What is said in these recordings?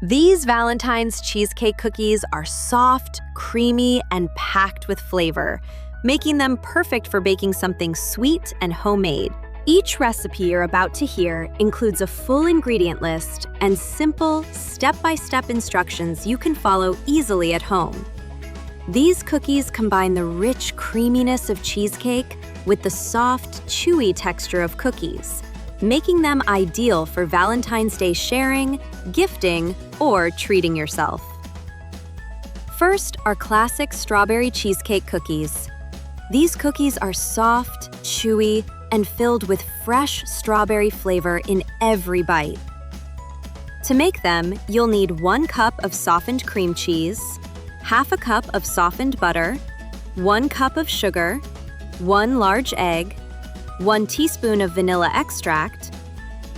These Valentine's cheesecake cookies are soft, creamy, and packed with flavor, making them perfect for baking something sweet and homemade. Each recipe you're about to hear includes a full ingredient list and simple, step-by-step instructions you can follow easily at home. These cookies combine the rich creaminess of cheesecake with the soft, chewy texture of cookies, making them ideal for Valentine's Day sharing, gifting, or treating yourself. First are classic strawberry cheesecake cookies. These cookies are soft, chewy, and filled with fresh strawberry flavor in every bite. To make them, you'll need 1 cup of softened cream cheese, half a cup of softened butter, 1 cup of sugar, 1 large egg, 1 teaspoon of vanilla extract,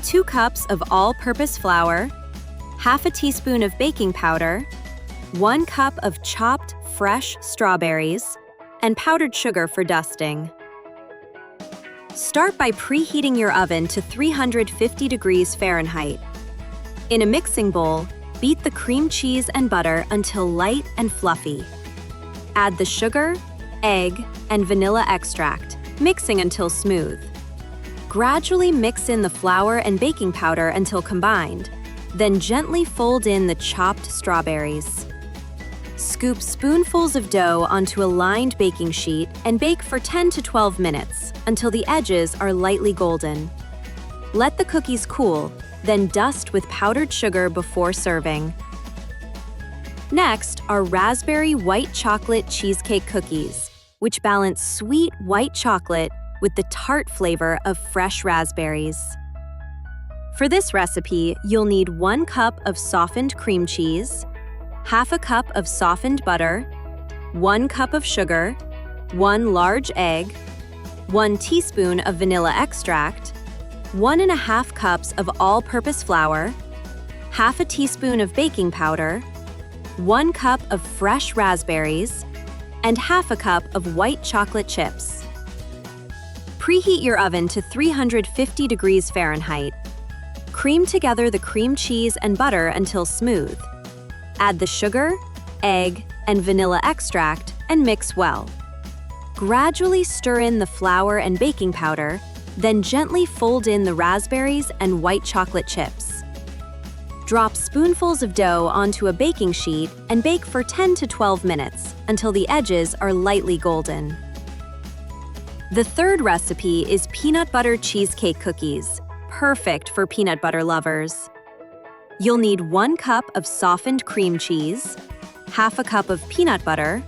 2 cups of all-purpose flour, half a teaspoon of baking powder, 1 cup of chopped fresh strawberries, and powdered sugar for dusting. Start by preheating your oven to 350 degrees Fahrenheit. In a mixing bowl, beat the cream cheese and butter until light and fluffy. Add the sugar, egg, and vanilla extract, mixing until smooth. Gradually mix in the flour and baking powder until combined, then gently fold in the chopped strawberries. Scoop spoonfuls of dough onto a lined baking sheet and bake for 10 to 12 minutes until the edges are lightly golden. Let the cookies cool, then dust with powdered sugar before serving. Next are raspberry white chocolate cheesecake cookies, which balance sweet white chocolate with the tart flavor of fresh raspberries. For this recipe, you'll need 1 cup of softened cream cheese, half a cup of softened butter, 1 cup of sugar, 1 large egg, 1 teaspoon of vanilla extract, 1½ cups of all-purpose flour, half a teaspoon of baking powder, 1 cup of fresh raspberries, and half a cup of white chocolate chips. Preheat your oven to 350 degrees Fahrenheit. Cream together the cream cheese and butter until smooth. Add the sugar, egg, and vanilla extract and mix well. Gradually stir in the flour and baking powder, then gently fold in the raspberries and white chocolate chips. Drop spoonfuls of dough onto a baking sheet and bake for 10 to 12 minutes until the edges are lightly golden. The third recipe is peanut butter cheesecake cookies, perfect for peanut butter lovers. You'll need 1 cup of softened cream cheese, half a cup of peanut butter,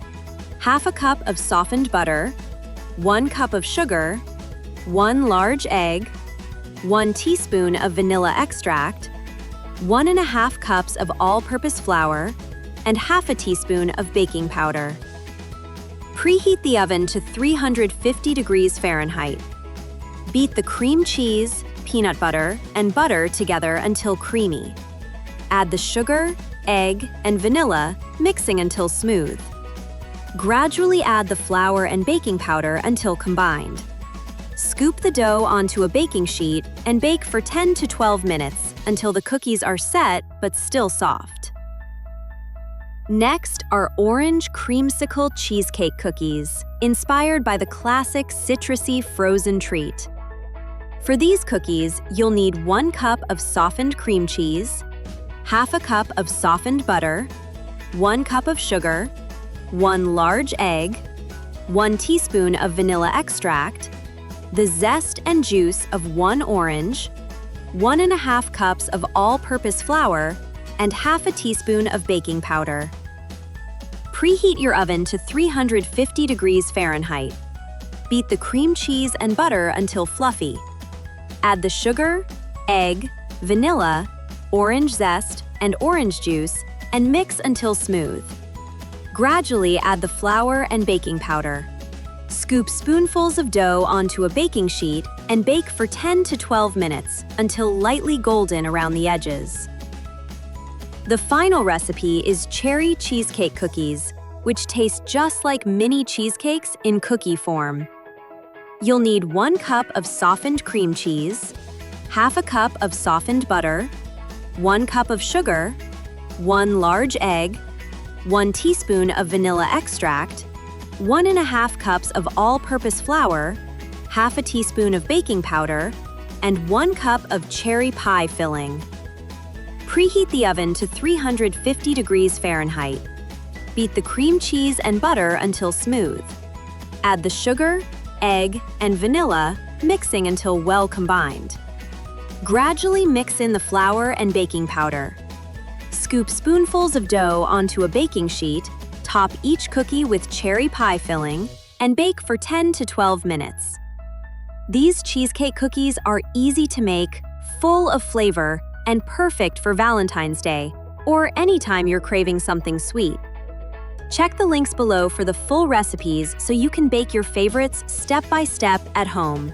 half a cup of softened butter, 1 cup of sugar, 1 large egg, 1 teaspoon of vanilla extract, 1½ cups of all-purpose flour, and half a teaspoon of baking powder. Preheat the oven to 350 degrees Fahrenheit. Beat the cream cheese, peanut butter, and butter together until creamy. Add the sugar, egg, and vanilla, mixing until smooth. Gradually add the flour and baking powder until combined. Scoop the dough onto a baking sheet and bake for 10 to 12 minutes until the cookies are set but still soft. Next are orange creamsicle cheesecake cookies, inspired by the classic citrusy frozen treat. For these cookies, you'll need 1 cup of softened cream cheese, half a cup of softened butter, 1 cup of sugar, 1 large egg, 1 teaspoon of vanilla extract, the zest and juice of 1 orange, 1½ cups of all-purpose flour, and half a teaspoon of baking powder. Preheat your oven to 350 degrees Fahrenheit. Beat the cream cheese and butter until fluffy. Add the sugar, egg, vanilla, orange zest, and orange juice, and mix until smooth. Gradually add the flour and baking powder. Scoop spoonfuls of dough onto a baking sheet and bake for 10 to 12 minutes until lightly golden around the edges. The final recipe is cherry cheesecake cookies, which taste just like mini cheesecakes in cookie form. You'll need 1 cup of softened cream cheese, half a cup of softened butter, 1 cup of sugar, 1 large egg, 1 teaspoon of vanilla extract, 1½ cups of all-purpose flour, ½ teaspoon of baking powder, and 1 cup of cherry pie filling. Preheat the oven to 350 degrees Fahrenheit. Beat the cream cheese and butter until smooth. Add the sugar, egg, and vanilla, mixing until well combined. Gradually mix in the flour and baking powder. Scoop spoonfuls of dough onto a baking sheet, top each cookie with cherry pie filling, and bake for 10 to 12 minutes. These cheesecake cookies are easy to make, full of flavor, and perfect for Valentine's Day, or anytime you're craving something sweet. Check the links below for the full recipes so you can bake your favorites step by step at home.